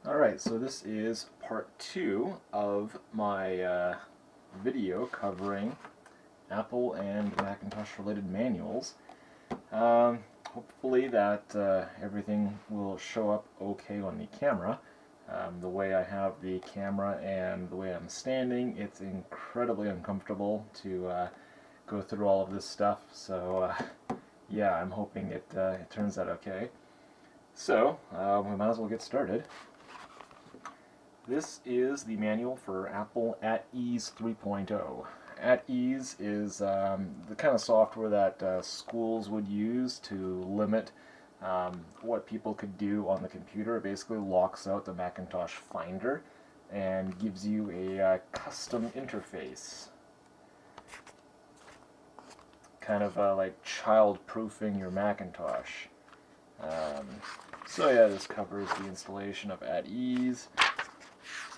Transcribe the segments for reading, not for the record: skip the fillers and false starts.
Alright, so this is part 2 of my video covering Apple and Macintosh related manuals. Hopefully that everything will show up okay on the camera. The way I have the camera and the way I'm standing, it's incredibly uncomfortable to go through all of this stuff, so yeah, I'm hoping it turns out okay. So, we might as well get started. This is the manual for Apple At Ease 3.0. At Ease is the kind of software that schools would use to limit what people could do on the computer. It basically locks out the Macintosh Finder and gives you a custom interface. Kind of like child-proofing your Macintosh. So yeah, this covers the installation of At Ease.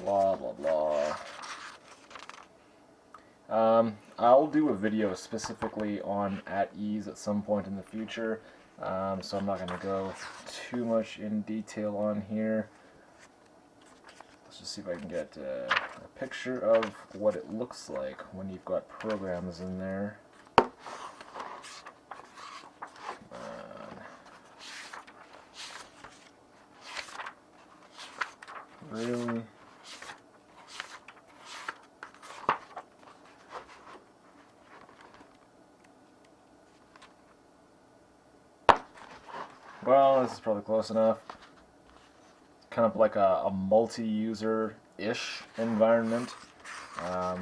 Blah blah blah. I'll do a video specifically on At Ease at some point in the future, so I'm not going to go too much in detail on here. Let's just see if I can get a picture of what it looks like when you've got programs in there. Really? Well, this is probably close enough. Kind of like a multi-user-ish environment. I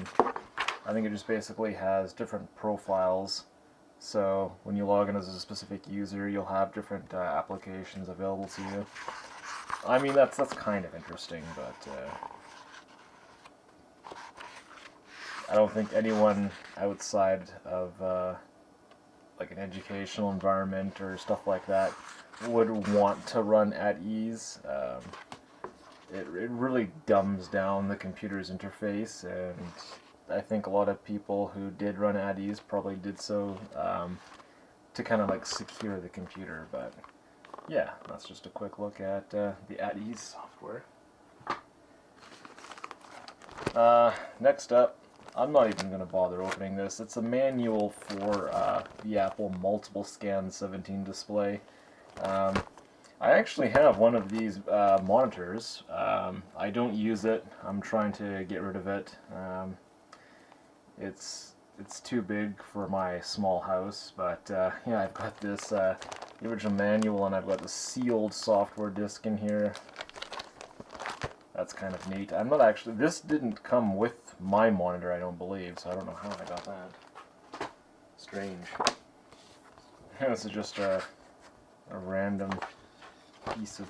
think it just basically has different profiles. So when you log in as a specific user, you'll have different applications available to you. I mean, that's kind of interesting, but I don't think anyone outside of like an educational environment or stuff like that would want to run At Ease. It really dumbs down the computer's interface, and I think a lot of people who did run At Ease probably did so to kind of like secure the computer. But yeah, that's just a quick look at the At Ease software. Next up, I'm not even going to bother opening this. It's a manual for the Apple Multiple Scan 17 display. I actually have one of these monitors. I don't use it. I'm trying to get rid of it. It's too big for my small house, but yeah, I've got this the original manual, and I've got the sealed software disk in here. That's kind of neat. I'm not actually, this didn't come with my monitor, I don't believe, so I don't know how I got that. Strange. This is just a random piece of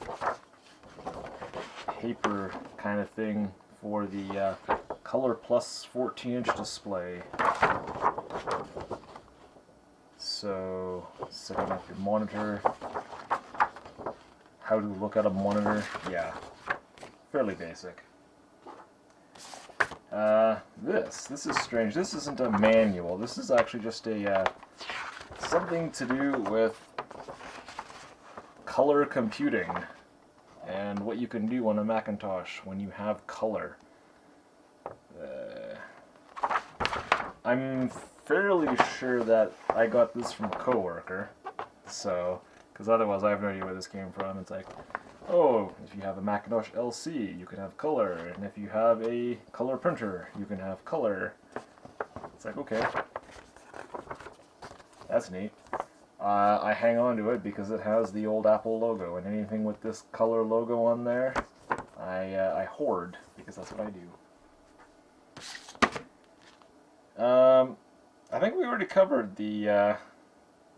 paper kind of thing for the Color Plus 14-inch display. So, setting up your monitor. How to look at a monitor. Yeah, fairly basic. This is strange. This isn't a manual. This is actually just a something to do with color computing and what you can do on a Macintosh when you have color. I'm fairly sure that I got this from a coworker, so, because otherwise I have no idea where this came from. It's like, oh, if you have a Macintosh LC, you can have color, and if you have a color printer, you can have color. It's like, okay, that's neat. I hang on to it because it has the old Apple logo, and anything with this color logo on there, I hoard, because that's what I do. I think we already covered the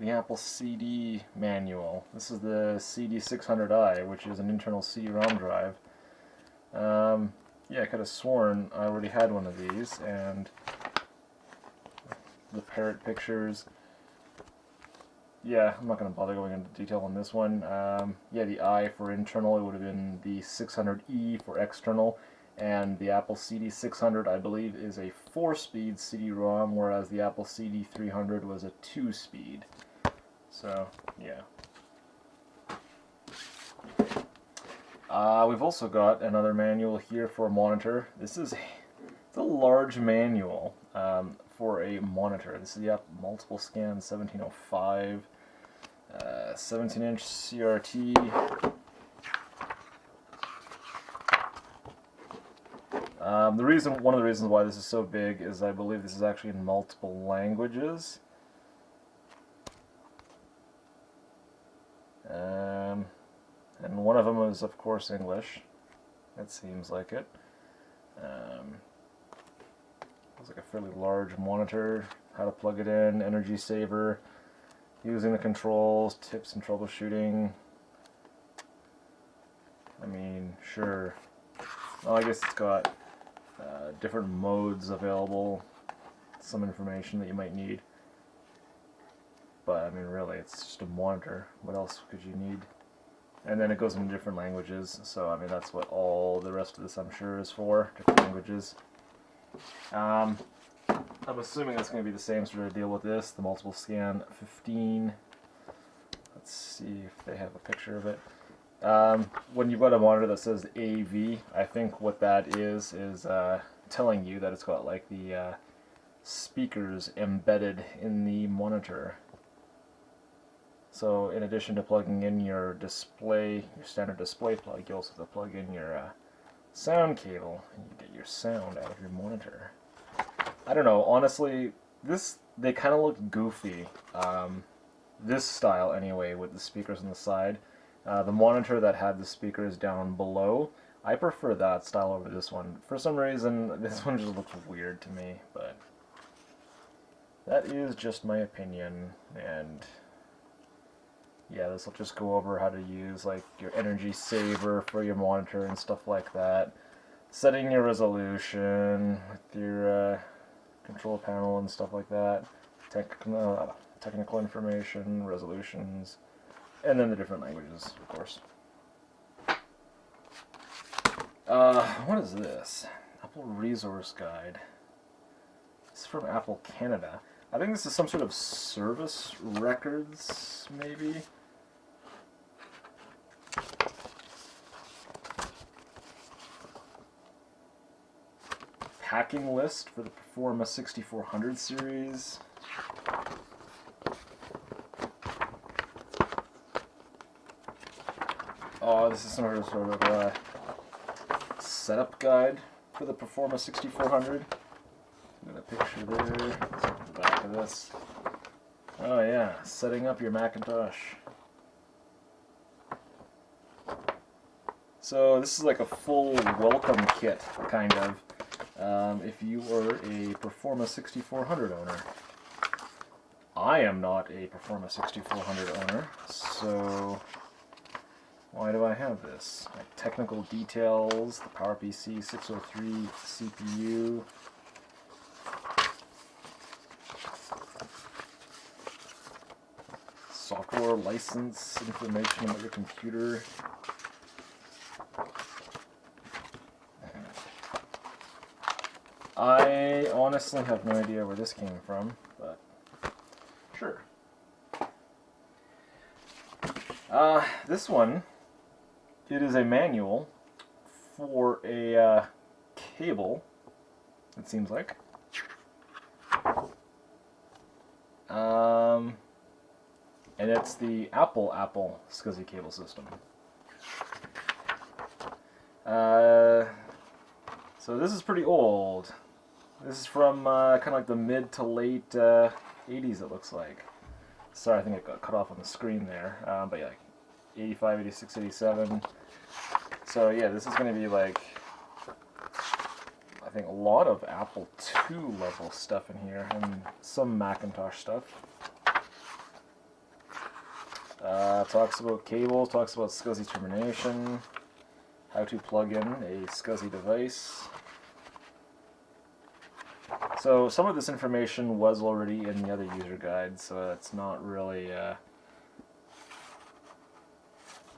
Apple CD manual. This is the CD600i, which is an internal CD-ROM drive. Yeah, I could have sworn I already had one of these, and the parrot pictures. Yeah, I'm not going to bother going into detail on this one. Yeah, the I for internal, it would have been the 600E for external, and the Apple CD600, I believe, is a 4-speed CD-ROM, whereas the Apple CD300 was a 2-speed. So, yeah. We've also got another manual here for a monitor. It's a large manual for a monitor. This is the multiple scan 1705, 17-inch CRT. One of the reasons why this is so big is I believe this is actually in multiple languages. And one of them is, of course, English. It seems like it. It's like a fairly large monitor, how to plug it in, energy saver, using the controls, tips and troubleshooting. I mean, sure. Well, I guess it's got different modes available, some information that you might need. But, I mean, really, it's just a monitor. What else could you need? And then it goes in different languages, so, I mean, that's what all the rest of this, I'm sure, is for, different languages. I'm assuming that's going to be the same sort of deal with this, the multiple scan 15. Let's see if they have a picture of it. When you've got a monitor that says AV, I think what that is telling you that it's got like the speakers embedded in the monitor. So in addition to plugging in your display, your standard display plug, you also have to plug in your sound cable, and you get your sound out of your monitor. I don't know, honestly, they kind of look goofy. This style anyway, with the speakers on the side. The monitor that had the speakers down below, I prefer that style over this one. For some reason, this one just looks weird to me, but that is just my opinion. And yeah, this will just go over how to use like your energy saver for your monitor and stuff like that. Setting your resolution with your control panel and stuff like that. Technical information, resolutions, and then the different languages, of course. What is this? Apple Resource Guide. This is from Apple Canada. I think this is some sort of service records, maybe? Packing list for the Performa 6400 series. Oh, this is some sort of setup guide for the Performa 6400. Got a picture there. Let's look at the back of this. Oh yeah, setting up your Macintosh. So this is like a full welcome kit, kind of, if you are a Performa 6400 owner. I am not a Performa 6400 owner, so why do I have this? Like technical details, the PowerPC 603 CPU, software license information about your computer. I honestly have no idea where this came from, but sure. This one, it is a manual for a cable, it seems like. And it's the Apple SCSI cable system. So this is pretty old. This is from kind of like the mid to late 80s, it looks like. Sorry, I think it got cut off on the screen there. But yeah, like 85, 86, 87. So yeah, this is going to be like, I think a lot of Apple II level stuff in here, and some Macintosh stuff. Talks about cables, talks about SCSI termination, how to plug in a SCSI device. So some of this information was already in the other user guide, so it's not really, I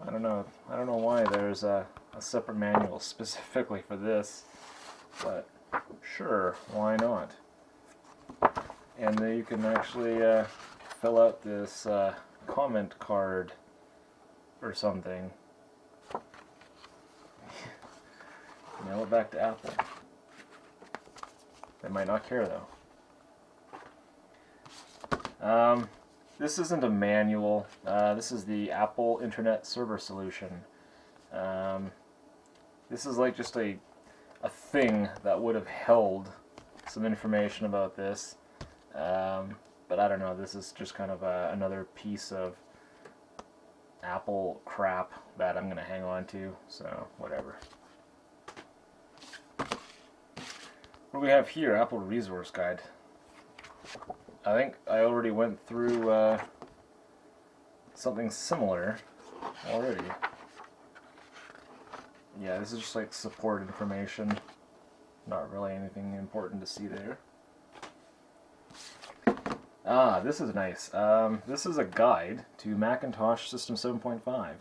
don't know why there's a separate manual specifically for this, but sure, why not? And then you can actually fill out this comment card or something. Mail it back to Apple. They might not care though. This isn't a manual. This is the Apple Internet Server Solution. This is like just a thing that would have held some information about this. But I don't know, this is just kind of another piece of Apple crap that I'm going to hang on to, so whatever. What do we have here? Apple Resource Guide. I think I already went through something similar already. Yeah, this is just like support information. Not really anything important to see there. Ah, this is nice. This is a guide to Macintosh System 7.5.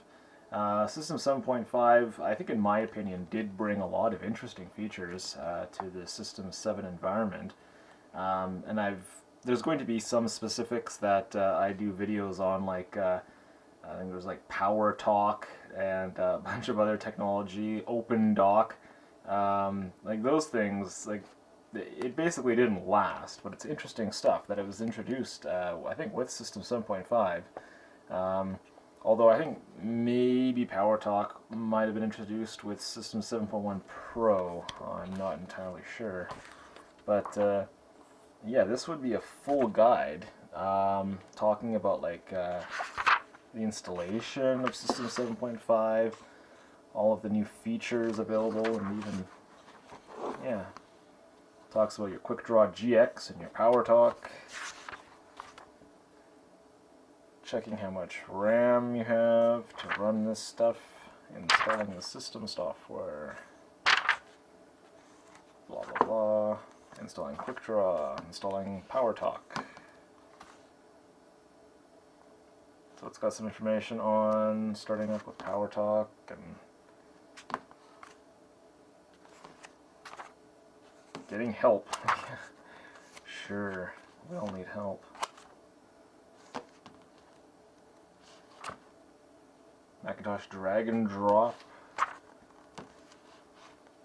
System 7.5, I think in my opinion, did bring a lot of interesting features to the System 7 environment. And there's going to be some specifics that I do videos on, like I think there's like Power Talk and a bunch of other technology, Open Dock, like those things. Like it basically didn't last, but it's interesting stuff that it was introduced, I think, with System 7.5. Although I think maybe Power Talk might have been introduced with System 7.1 Pro. I'm not entirely sure. But yeah, this would be a full guide talking about like the installation of System 7.5, all of the new features available, and even, yeah, talks about your QuickDraw GX and your Power Talk. Checking how much RAM you have to run this stuff, installing the system software, blah blah blah, installing QuickDraw, installing Power Talk. So it's got some information on starting up with Power Talk and getting help. Sure, we all need help. Macintosh drag and drop.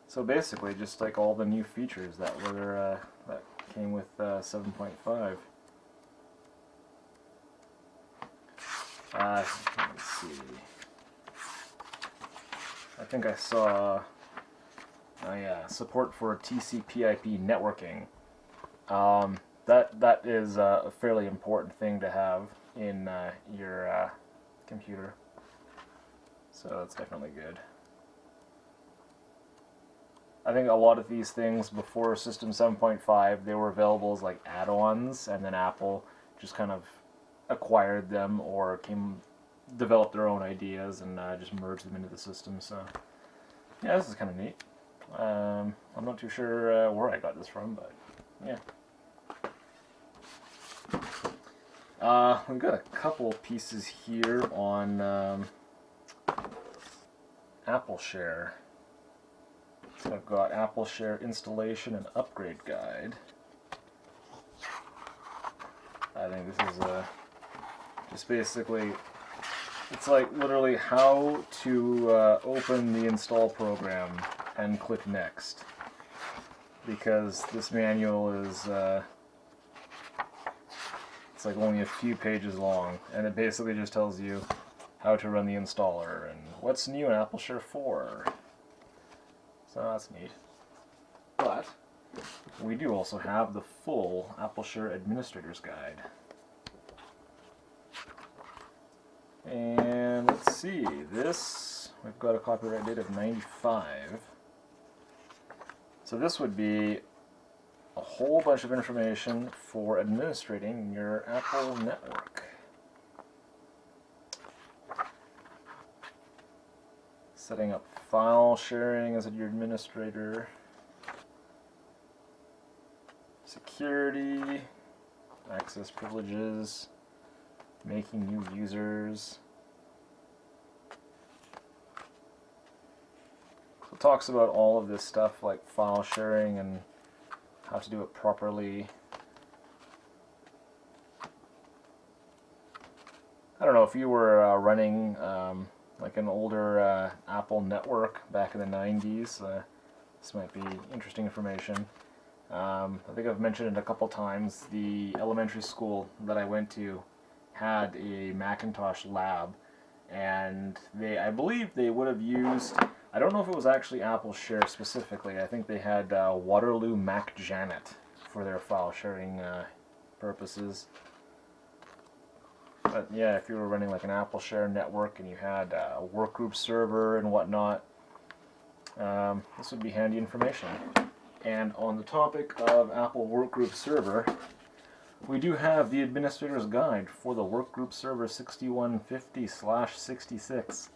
So basically, just like all the new features that were that came with 7.5. Let me see. I think I saw support for TCP/IP networking. That is a fairly important thing to have in your computer. So that's definitely good. I think a lot of these things before System 7.5, they were available as like add-ons, and then Apple just kind of acquired them or developed their own ideas and just merged them into the system. So yeah, this is kind of neat. I'm not too sure where I got this from, but yeah. We've got a couple pieces here on Apple Share. So I've got Apple Share installation and upgrade guide. I think this is just basically, it's like literally how to open the install program and click next. Because this manual is it's like only a few pages long, and it basically just tells you how to run the installer and what's new in Apple Share 4. So that's neat. But we do also have the full Apple Share Administrator's Guide. And let's see, this, we've got a copyright date of 95. So this would be a whole bunch of information for administrating your Apple network. Setting up file sharing as your administrator. Security, access privileges, making new users. So it talks about all of this stuff like file sharing and how to do it properly. I don't know if you were running like an older Apple network back in the 90s. This might be interesting information. I think I've mentioned it a couple times. The elementary school that I went to had a Macintosh lab, and I believe they would have used, I don't know if it was actually Apple Share specifically. I think they had Waterloo Mac Janet for their file sharing purposes. But yeah, if you were running like an Apple Share network and you had a workgroup server and whatnot, this would be handy information. And on the topic of Apple Workgroup Server, we do have the administrator's guide for the Workgroup Server 6150/66.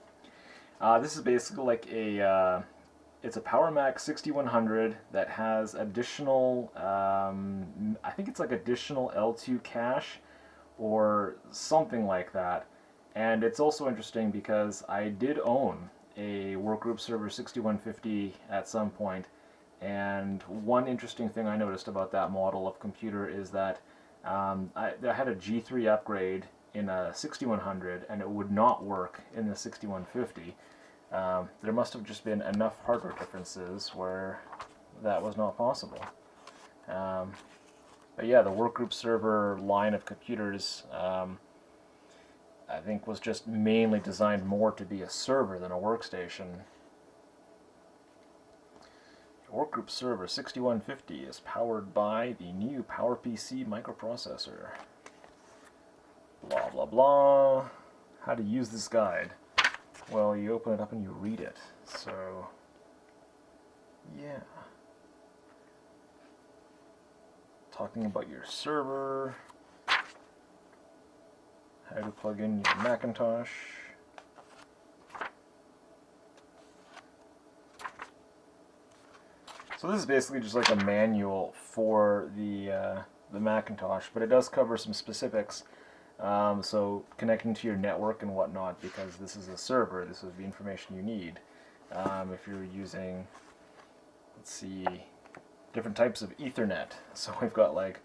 This is basically like it's a Power Mac 6100 that has additional, I think it's like additional L2 cache or something like that. And it's also interesting because I did own a Workgroup Server 6150 at some point. And one interesting thing I noticed about that model of computer is that I had a G3 upgrade in a 6100 and it would not work in the 6150. There must have just been enough hardware differences where that was not possible. But yeah, the Workgroup Server line of computers I think was just mainly designed more to be a server than a workstation. Workgroup Server 6150 is powered by the new PowerPC microprocessor. Blah blah blah. How to use this guide? Well, you open it up and you read it. So, yeah. Talking about your server, how to plug in your Macintosh. So this is basically just like a manual for the Macintosh, but it does cover some specifics. So connecting to your network and whatnot, because this is a server, this is the information you need. If you're using, let's see, different types of Ethernet. So we've got like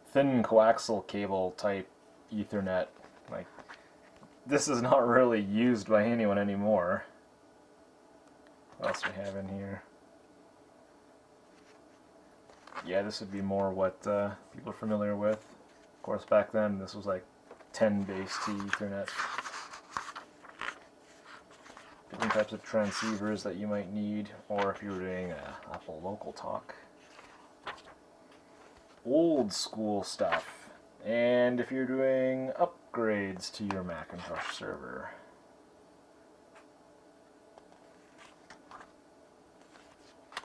thin coaxial cable type Ethernet. Like, this is not really used by anyone anymore. What else do we have in here? Yeah, this would be more what people are familiar with. Of course, back then this was like 10 base T Ethernet. Different types of transceivers that you might need, or if you were doing Apple Local Talk. Old school stuff. And if you're doing upgrades to your Macintosh server.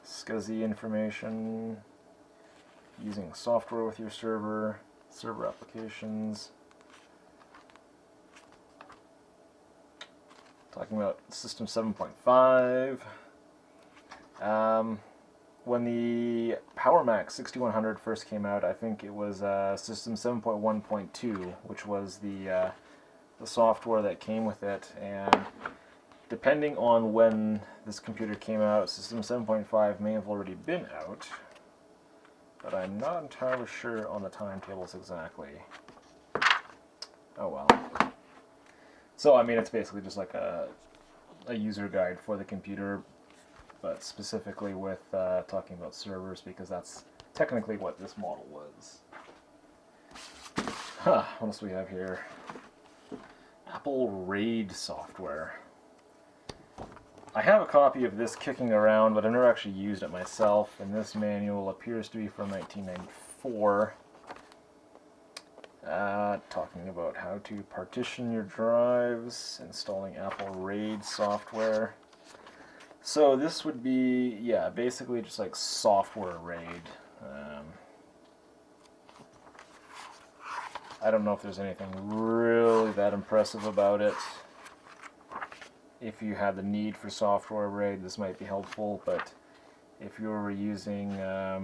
SCSI information. Using software with your server, server applications. Talking about System 7.5. When the Power Mac 6100 first came out, I think it was System 7.1.2, which was the software that came with it. And depending on when this computer came out, System 7.5 may have already been out. But I'm not entirely sure on the timetables exactly. Oh well. So, I mean, it's basically just like a user guide for the computer, but specifically with talking about servers, because that's technically what this model was. What else do we have here? Apple RAID software. I have a copy of this kicking around, but I've never actually used it myself, and this manual appears to be from 1994. Talking about how to partition your drives, installing Apple RAID software. So this would be, yeah, basically just like software RAID. I don't know if there's anything really that impressive about it. If you had the need for software RAID, this might be helpful, but if you were using a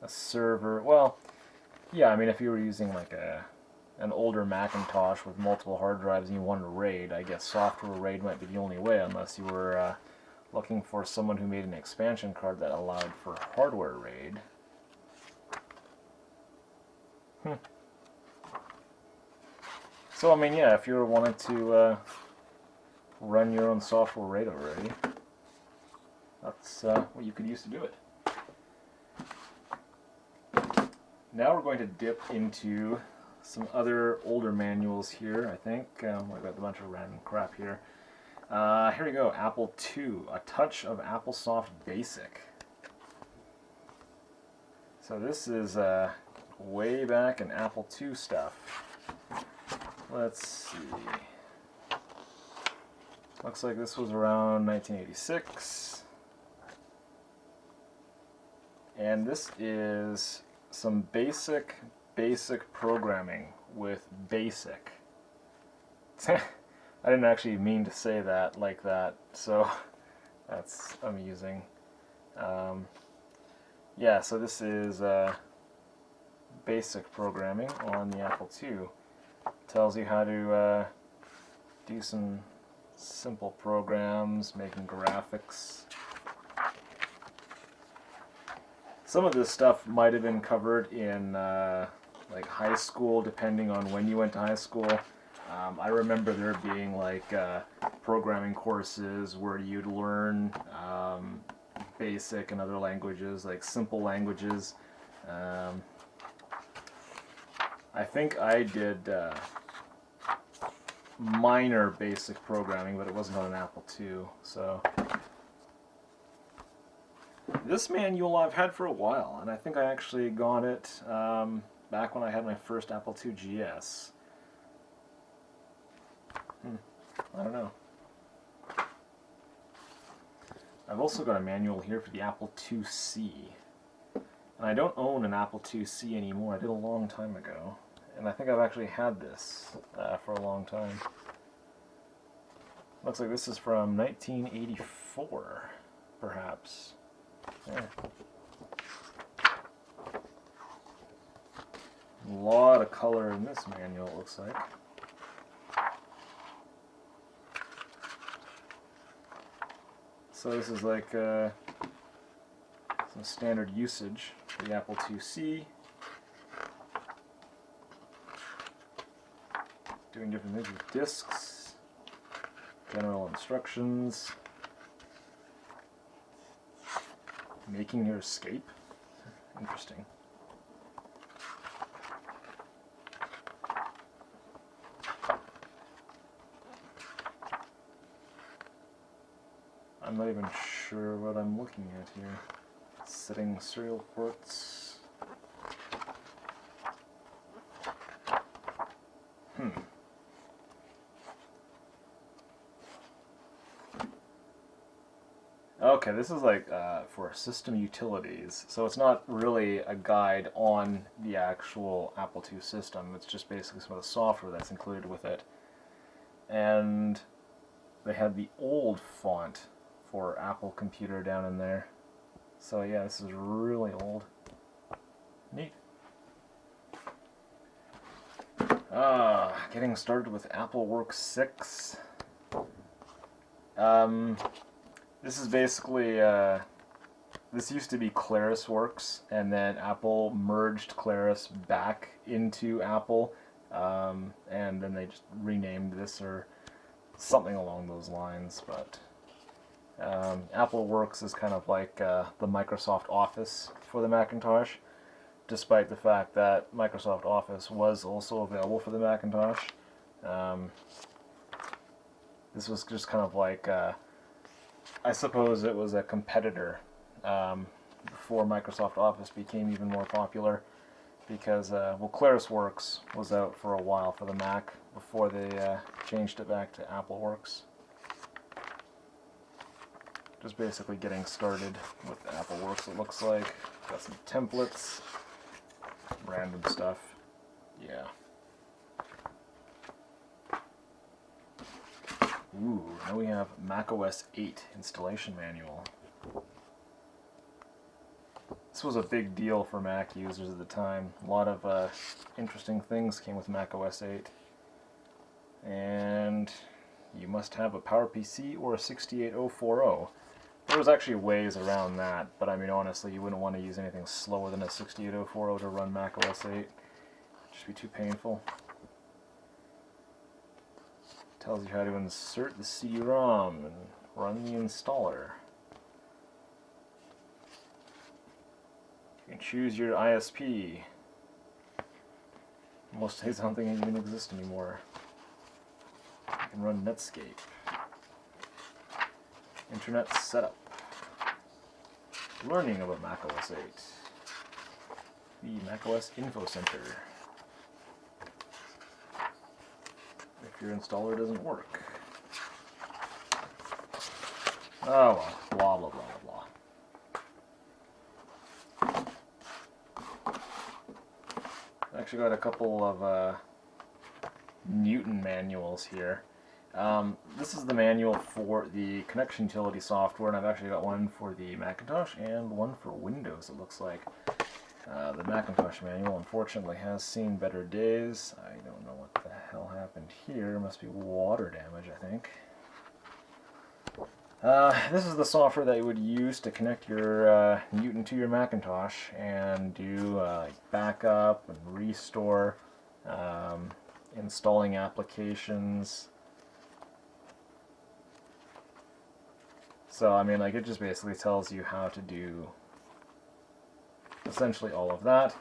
server, well, yeah, I mean, if you were using like an older Macintosh with multiple hard drives and you wanted a RAID, I guess software RAID might be the only way, unless you were looking for someone who made an expansion card that allowed for hardware RAID. So, I mean, yeah, if you wanted to run your own software RAID already, that's what you could use to do it. Now we're going to dip into some other older manuals here, I think. I've got a bunch of random crap here. Here we go, Apple II, A Touch of AppleSoft Basic. So this is way back in Apple II stuff. Let's see. Looks like this was around 1986. And this is some basic programming with BASIC. I didn't actually mean to say that like that, so that's amusing. Yeah, so this is basic programming on the Apple II. Tells you how to do some simple programs, making graphics. Some of this stuff might have been covered in like high school, depending on when you went to high school. I remember there being like programming courses where you'd learn BASIC and other languages, like simple languages. I think I did minor basic programming, but it wasn't on an Apple II. So this manual I've had for a while, and I think I actually got it back when I had my first Apple II GS. I don't know. I've also got a manual here for the Apple IIc. And I don't own an Apple IIc anymore. I did a long time ago. And I think I've actually had this for a long time. Looks like this is from 1984, perhaps. Yeah. A lot of color in this manual, it looks like. So this is like some standard usage for the Apple IIc. Doing different things with disks, general instructions, making your escape. Interesting. I'm not even sure what I'm looking at here. Setting serial ports. Okay, this is like for system utilities, so it's not really a guide on the actual Apple II system, it's just basically some of the software that's included with it. And they had the old font for Apple Computer down in there. So yeah, this is really old. Neat. Getting started with AppleWorks 6. This is basically, this used to be ClarisWorks, and then Apple merged Claris back into Apple, and then they just renamed this or something along those lines. But AppleWorks is kind of like the Microsoft Office for the Macintosh, despite the fact that Microsoft Office was also available for the Macintosh. This was just kind of like, I suppose it was a competitor before Microsoft Office became even more popular, because, well, ClarisWorks was out for a while for the Mac before they changed it back to AppleWorks. Just basically getting started with AppleWorks, it looks like. Got some templates, random stuff. Yeah. Ooh, now we have macOS 8 installation manual. This was a big deal for Mac users at the time. A lot of interesting things came with macOS 8. And you must have a PowerPC or a 68040. There was actually ways around that, but I mean, honestly, you wouldn't want to use anything slower than a 68040 to run macOS 8. It'd just be too painful. Tells you how to insert the CD-ROM and run the installer. choose your ISP. Most days I don't think it even exists anymore. You can run Netscape. Internet setup. Learning about macOS 8. The macOS Info Center. If your installer doesn't work. Oh well, blah blah blah blah. I actually got a couple of Newton manuals here. This is the manual for the connection utility software, and I've actually got one for the Macintosh and one for Windows, it looks like. The Macintosh manual, unfortunately, has seen better days. I don't know what the hell happened here. It must be water damage, I think. This is the software that you would use to connect your Newton to your Macintosh and do backup and restore, installing applications. So, I mean, like, it just basically tells you how to do essentially all of that.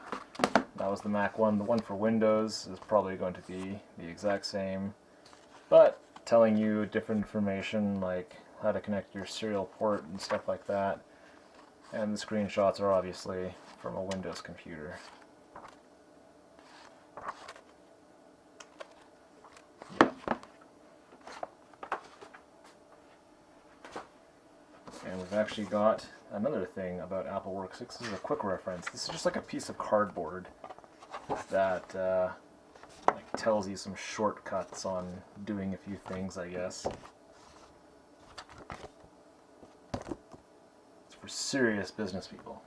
That was the Mac one. The one for Windows is probably going to be the exact same, but telling you different information like how to connect your serial port and stuff like that. And the screenshots are obviously from a Windows computer. Yeah. And we've actually got another thing about Apple Workspace. This is a quick reference. This is just like a piece of cardboard that like tells you some shortcuts on doing a few things, I guess. It's for serious business people.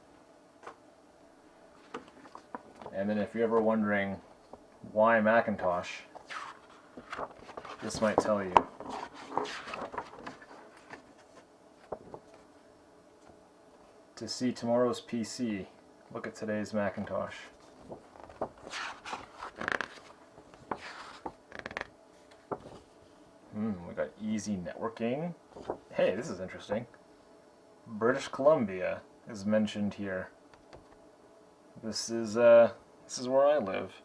And then if you're ever wondering why Macintosh, this might tell you. To see tomorrow's PC, look at today's Macintosh. We got easy networking. Hey, this is interesting. British Columbia is mentioned here. This is where I live.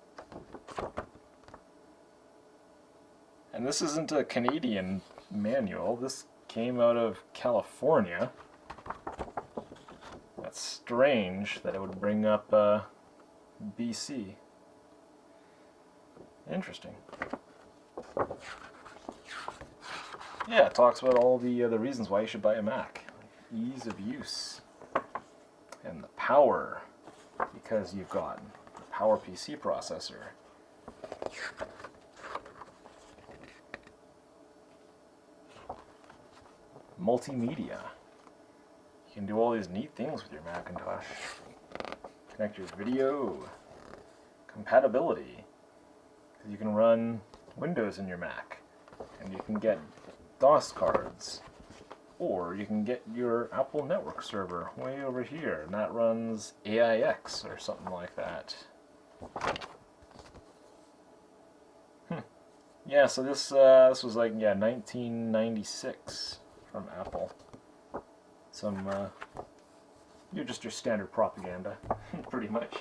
And this isn't a Canadian manual. This came out of California. That's strange that it would bring up BC. Interesting. Yeah, it talks about all the reasons why you should buy a Mac. Like ease of use. And the power, because you've got the PowerPC processor. Multimedia. You can do all these neat things with your Macintosh. Connect your video. Compatibility. Because you can run Windows in your Mac. And you can get DOS cards. Or you can get your Apple network server way over here. And that runs AIX or something like that. Yeah, so this was like, 1996 from Apple. Some, just your standard propaganda, pretty much.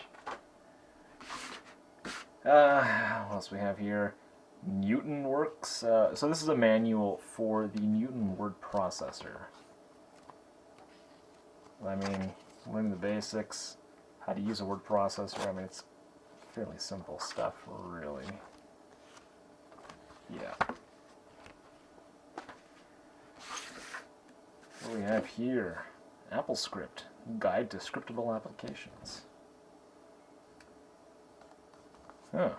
What else we have here? Newton Works. So this is a manual for the Newton word processor. I mean, learning the basics, how to use a word processor. I mean, it's fairly simple stuff, really. Yeah. What do we have here? AppleScript, Guide to Scriptable Applications. Oh,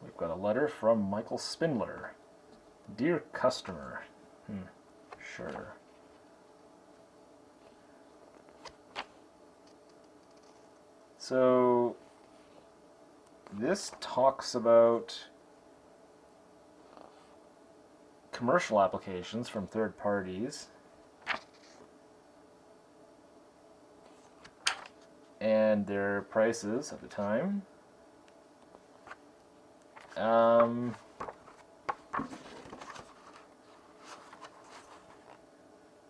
we've got a letter from Michael Spindler. Dear customer. Sure. So, this talks about commercial applications from third parties and their prices at the time.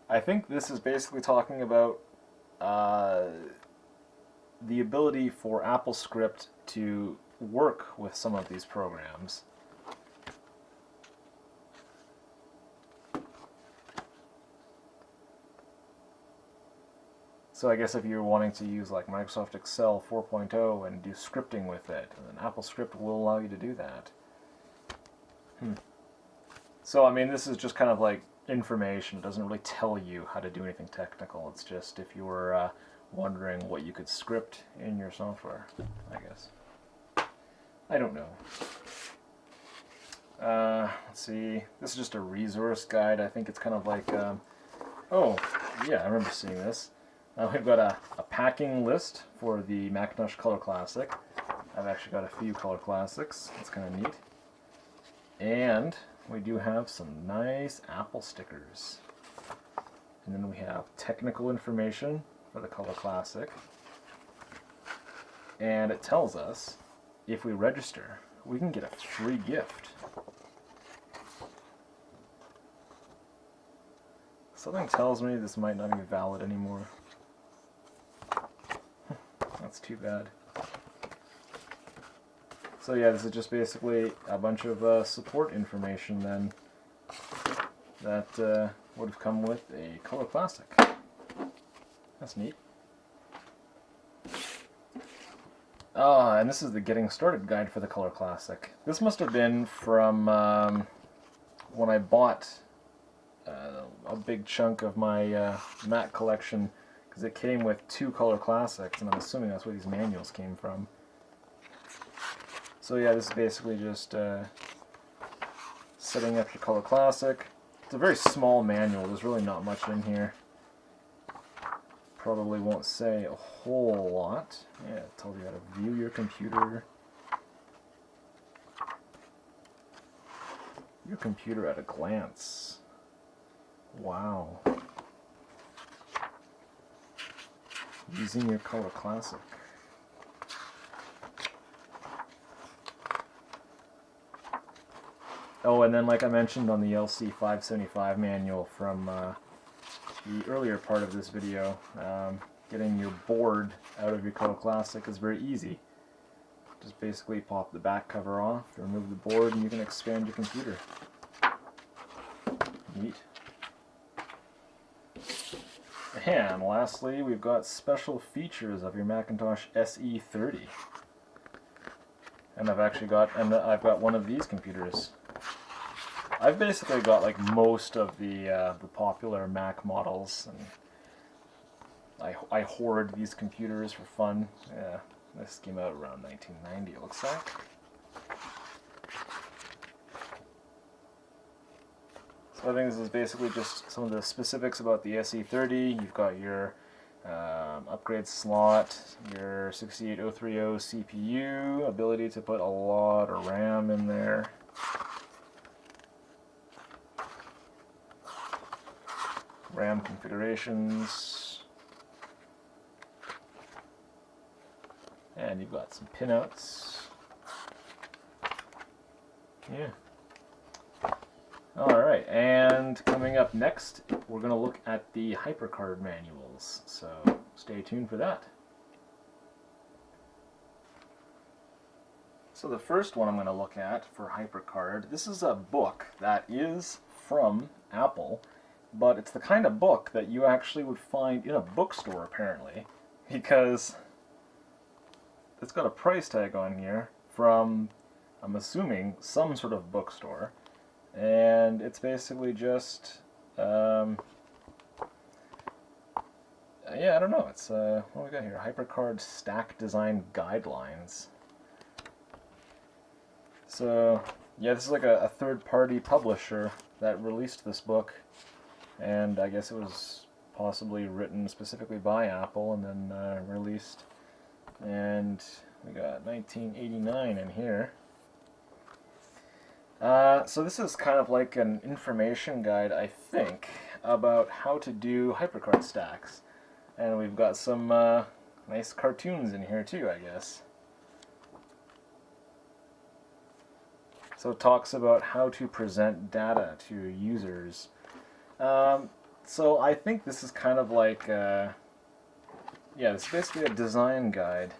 I think this is basically talking about the ability for AppleScript to work with some of these programs. So I guess if you're wanting to use like Microsoft Excel 4.0 and do scripting with it, then AppleScript will allow you to do that. So I mean, this is just kind of like information. It doesn't really tell you how to do anything technical. It's just if you were wondering what you could script in your software, I guess. I don't know. Let's see. This is just a resource guide. I think it's kind of like, oh, yeah, I remember seeing this. We've got a packing list for the Macintosh Color Classic. I've actually got a few Color Classics. It's kind of neat. And we do have some nice Apple stickers. And then we have technical information for the Color Classic. And it tells us if we register, we can get a free gift. Something tells me this might not be valid anymore. That's too bad. So yeah, this is just basically a bunch of support information then that would have come with a Color Classic. That's neat. And this is the Getting Started guide for the Color Classic. This must have been from when I bought a big chunk of my Mac collection, because it came with 2 Color Classics, and I'm assuming that's where these manuals came from. So yeah, this is basically just setting up your Color Classic. It's a very small manual. There's really not much in here. Probably won't say a whole lot. Yeah, it tells you how to view your computer. Your computer at a glance. Wow. Using your Color Classic. Oh, and then like I mentioned on the LC575 manual from the earlier part of this video, getting your board out of your Color Classic is very easy. Just basically pop the back cover off, remove the board, and you can expand your computer. Neat. And lastly, we've got special features of your Macintosh SE30. And I've got one of these computers. I've basically got like most of the popular Mac models, and I hoard these computers for fun. Yeah, this came out around 1990, it looks like. So I think this is basically just some of the specifics about the SE30. You've got your upgrade slot, your 68030 CPU, ability to put a lot of RAM in there. RAM configurations. And you've got some pinouts. Yeah. Alright, and coming up next, we're going to look at the HyperCard manuals, so stay tuned for that. So the first one I'm going to look at for HyperCard, this is a book that is from Apple, but it's the kind of book that you actually would find in a bookstore apparently, because it's got a price tag on here from, I'm assuming, some sort of bookstore. And it's basically just, yeah, I don't know, it's, what do we got here? HyperCard Stack Design Guidelines. So, yeah, this is like a third-party publisher that released this book, and I guess it was possibly written specifically by Apple and then released. And we got 1989 in here. So this is kind of like an information guide, I think, about how to do HyperCard stacks. And we've got some nice cartoons in here too, I guess. So it talks about how to present data to users. So I think this is kind of like yeah, it's basically a design guide,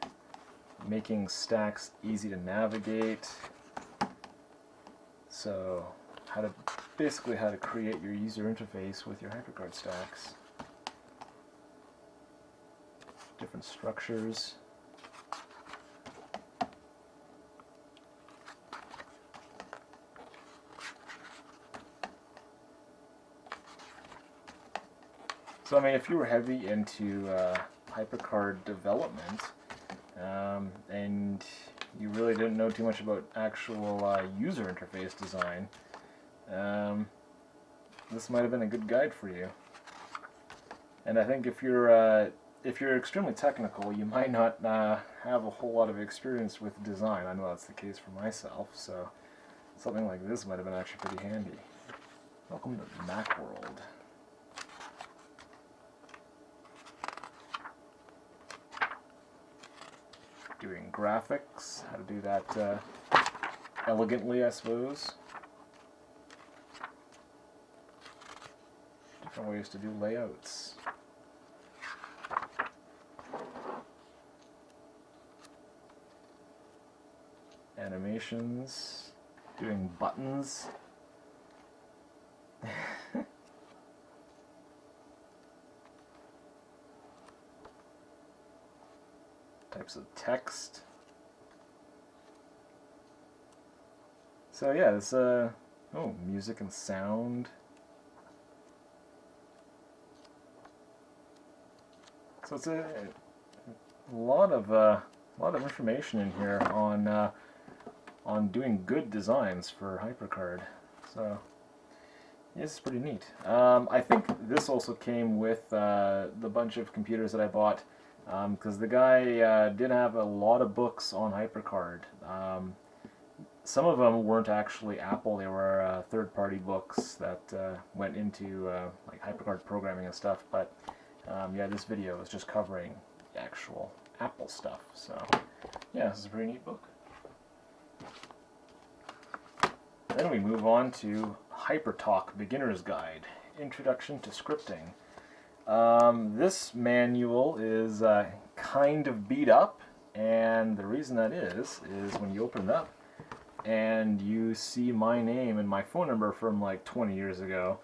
making stacks easy to navigate. So, basically how to create your user interface with your HyperCard stacks. Different structures. So I mean, if you were heavy into HyperCard development, and you really didn't know too much about actual user interface design, this might have been a good guide for you. And I think if you're extremely technical, you might not have a whole lot of experience with design. I know that's the case for myself, so something like this might have been actually pretty handy. Welcome to Mac World. Doing graphics, how to do that elegantly, I suppose. Different ways to do layouts. Animations, doing buttons. Types of text. So yeah, this music and sound. So it's a lot of information in here on doing good designs for HyperCard. So yeah, this is pretty neat. I think this also came with the bunch of computers that I bought. Because the guy did have a lot of books on HyperCard. Some of them weren't actually Apple, they were third-party books that went into like HyperCard programming and stuff, but yeah, this video is just covering the actual Apple stuff, so yeah, this is a pretty neat book. Then we move on to HyperTalk Beginner's Guide, Introduction to Scripting. This manual is kind of beat up, and the reason that is when you open it up and you see my name and my phone number from like 20 years ago.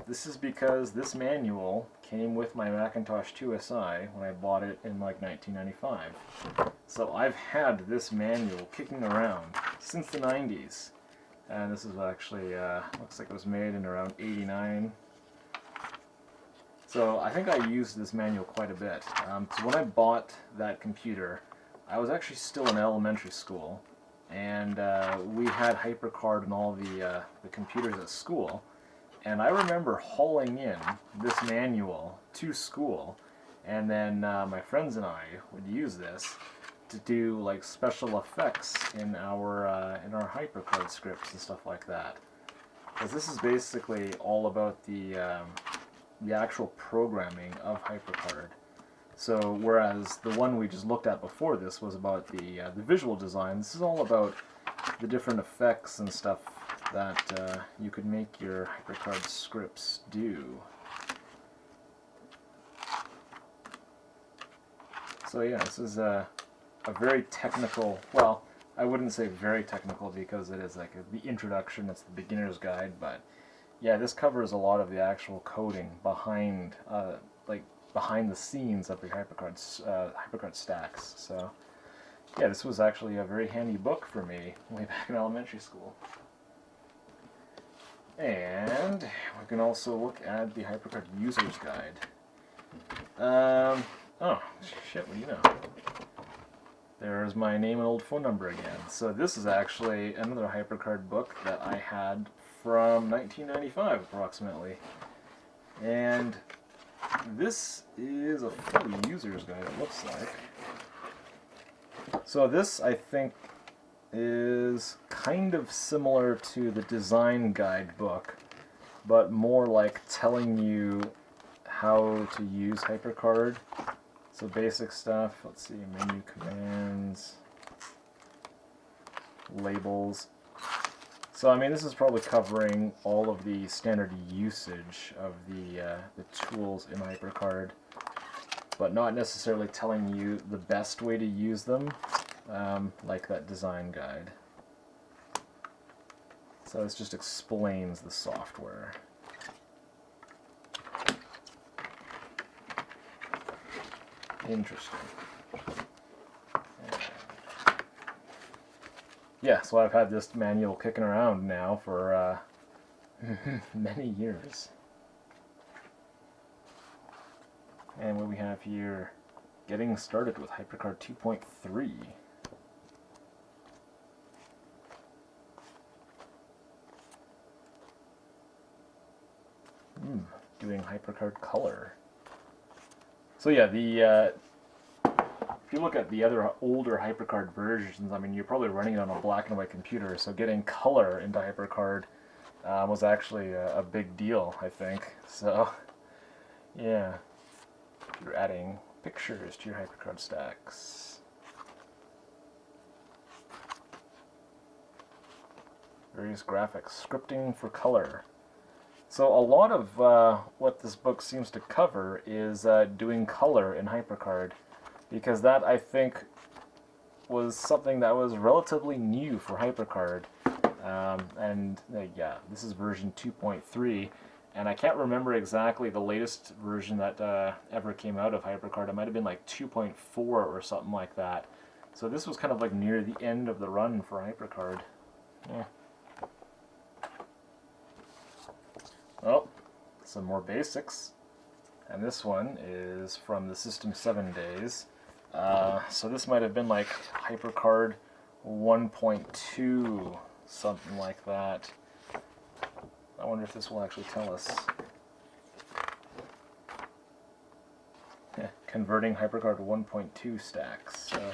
This is because this manual came with my Macintosh 2SI when I bought it in like 1995. So I've had this manual kicking around since the 90s, and this is actually looks like it was made in around 89. So I think I used this manual quite a bit. So when I bought that computer, I was actually still in elementary school, and we had HyperCard and all the computers at school. And I remember hauling in this manual to school, and then my friends and I would use this to do like special effects in our HyperCard scripts and stuff like that. Because this is basically all about the actual programming of HyperCard. So whereas the one we just looked at before this was about the visual design, this is all about the different effects and stuff that you could make your HyperCard scripts do. So yeah, this is a very technical, well, I wouldn't say very technical because it is like the introduction, it's the beginner's guide, but yeah, this covers a lot of the actual coding behind behind the scenes of the HyperCard stacks. So yeah, this was actually a very handy book for me way back in elementary school. And we can also look at the HyperCard User's Guide. Oh, shit, what do you know? There's my name and old phone number again. So this is actually another HyperCard book that I had from 1995, approximately. And this is a full user's guide, it looks like. So this, I think, is kind of similar to the design guide book, but more like telling you how to use HyperCard. So basic stuff, let's see, menu commands, labels. So I mean, this is probably covering all of the standard usage of the tools in HyperCard. but not necessarily telling you the best way to use them, like that design guide. So this just explains the software. Interesting. Yeah, so I've had this manual kicking around now for many years. And what we have here, getting started with HyperCard 2.3. Doing HyperCard color. So yeah, if you look at the other older HyperCard versions, I mean, you're probably running it on a black and white computer, so getting color into HyperCard was actually a big deal, I think. So, yeah, you're adding pictures to your HyperCard stacks. Various graphics, scripting for color. So a lot of what this book seems to cover is doing color in HyperCard, because that, I think, was something that was relatively new for HyperCard. Yeah, this is version 2.3, and I can't remember exactly the latest version that ever came out of HyperCard. It might have been like 2.4 or something like that. So this was kind of like near the end of the run for HyperCard. Yeah. Well, some more basics, and this one is from the System 7 days. So this might have been like HyperCard 1.2, something like that. I wonder if this will actually tell us. Converting HyperCard 1.2 stacks. So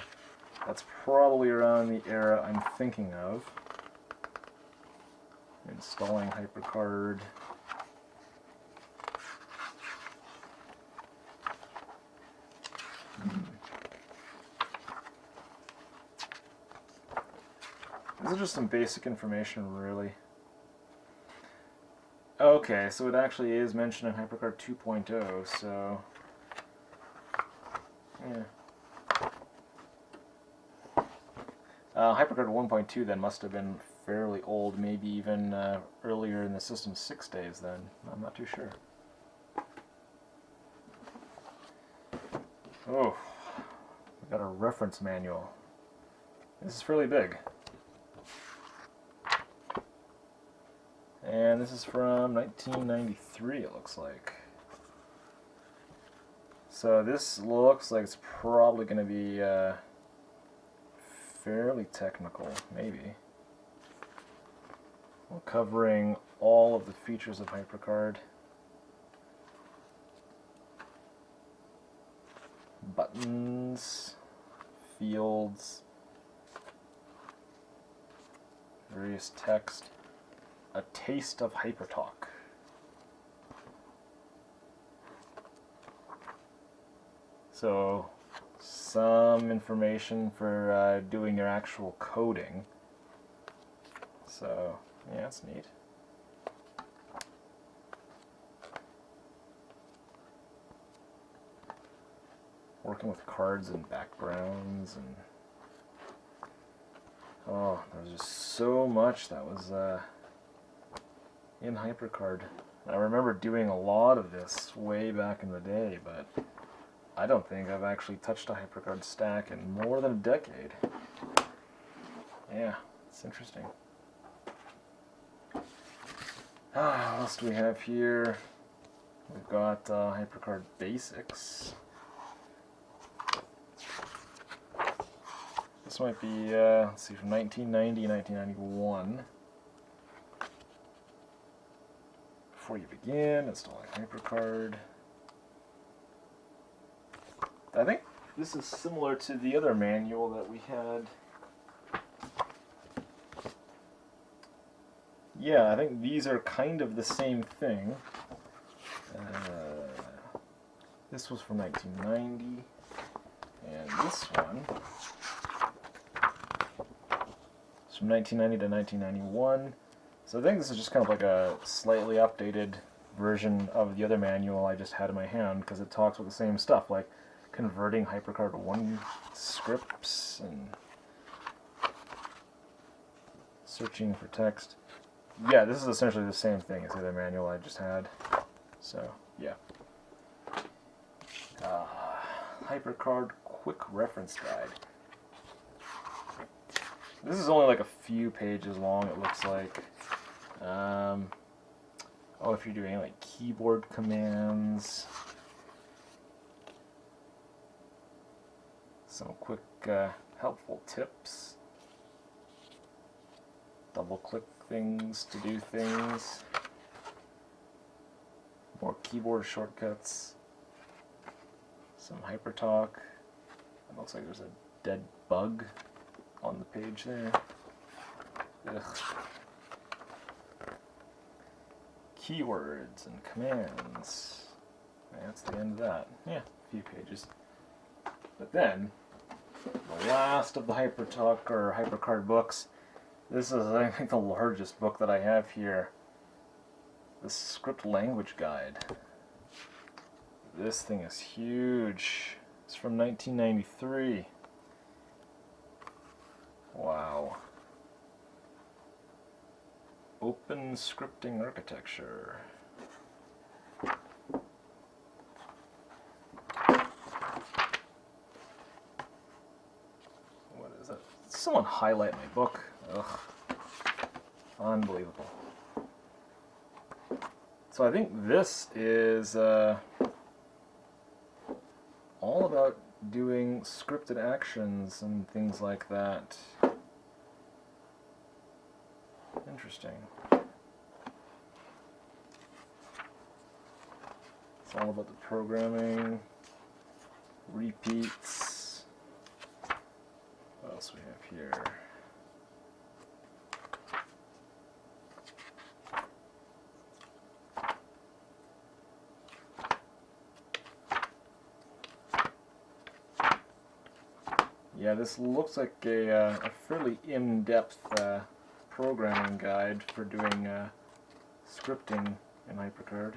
that's probably around the era I'm thinking of. Installing HyperCard. This is just some basic information, really. Okay, so it actually is mentioned in HyperCard 2.0, so... yeah. HyperCard 1.2 then must have been fairly old, maybe even earlier in the System 6 days then. I'm not too sure. Oh, we got a reference manual. This is fairly big. And this is from 1993, it looks like. So this looks like it's probably going to be fairly technical, maybe. Well, covering all of the features of HyperCard. Buttons, fields, various text. A taste of HyperTalk. So, some information for doing your actual coding. So, yeah, that's neat. Working with cards and backgrounds, and oh, there's just so much that was in HyperCard. I remember doing a lot of this way back in the day, but I don't think I've actually touched a HyperCard stack in more than a decade. Yeah, it's interesting. What else do we have here? We've got HyperCard Basics. This might be, let's see, from 1990 and 1991. Before you begin, installing HyperCard. I think this is similar to the other manual that we had. Yeah, I think these are kind of the same thing. This was from 1990, and this one is from 1990 to 1991. So I think this is just kind of like a slightly updated version of the other manual I just had in my hand, because it talks about the same stuff, like converting HyperCard 1 scripts and searching for text. Yeah, this is essentially the same thing as the other manual I just had. So, yeah. HyperCard Quick Reference Guide. This is only like a few pages long, it looks like. Oh, if you're doing like keyboard commands. Some quick helpful tips. Double click things to do things. More keyboard shortcuts. Some HyperTalk. It looks like there's a dead bug on the page there. Ugh. Keywords and commands. That's the end of that. Yeah, a few pages. But then, the last of the HyperTalk or HyperCard books. This is, I think, the largest book that I have here. The Script Language Guide. This thing is huge. It's from 1993. Wow. Open Scripting Architecture. What is it? Someone highlight my book. Ugh. Unbelievable. So I think this is all about doing scripted actions and things like that. Interesting. It's all about the programming, repeats. What else we have here? Yeah, this looks like a fairly in-depth programming guide for doing scripting in HyperCard.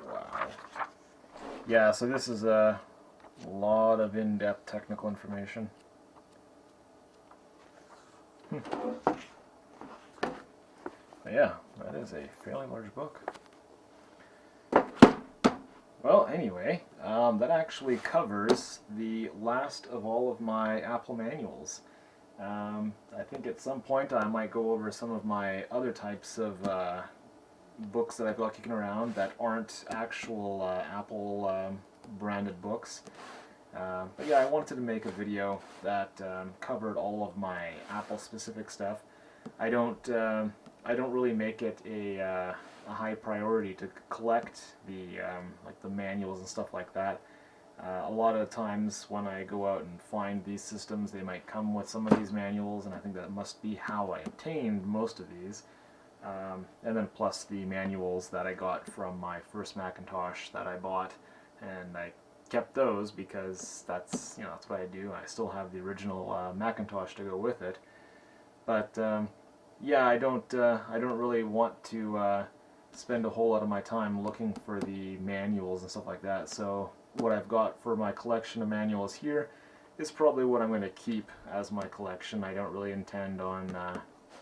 Wow. Yeah, so this is a lot of in-depth technical information. Yeah, that is a fairly large book. Well, anyway, that actually covers the last of all of my Apple manuals. I think at some point I might go over some of my other types of books that I've got kicking around that aren't actual Apple branded books. But yeah, I wanted to make a video that covered all of my Apple specific stuff. I don't really make it a high priority to collect the like the manuals and stuff like that. A lot of times when I go out and find these systems, they might come with some of these manuals, and I think that must be how I obtained most of these. And then plus the manuals that I got from my first Macintosh that I bought, and I kept those because that's that's what I do. I still have the original Macintosh to go with it, but yeah, I don't really want to spend a whole lot of my time looking for the manuals and stuff like that. So what I've got for my collection of manuals here is probably what I'm going to keep as my collection. I don't really intend on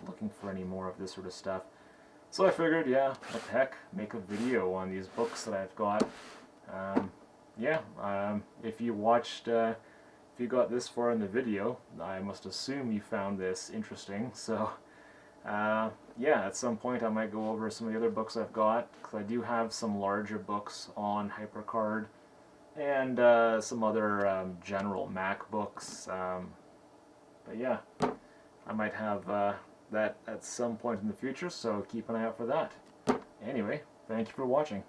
looking for any more of this sort of stuff. So I figured, yeah, what the heck, make a video on these books that I've got. If you watched, if you got this far in the video, I must assume you found this interesting. So yeah, at some point I might go over some of the other books I've got, because I do have some larger books on HyperCard and some other general Mac books. But yeah, I might have that at some point in the future, so keep an eye out for that. Anyway, thank you for watching.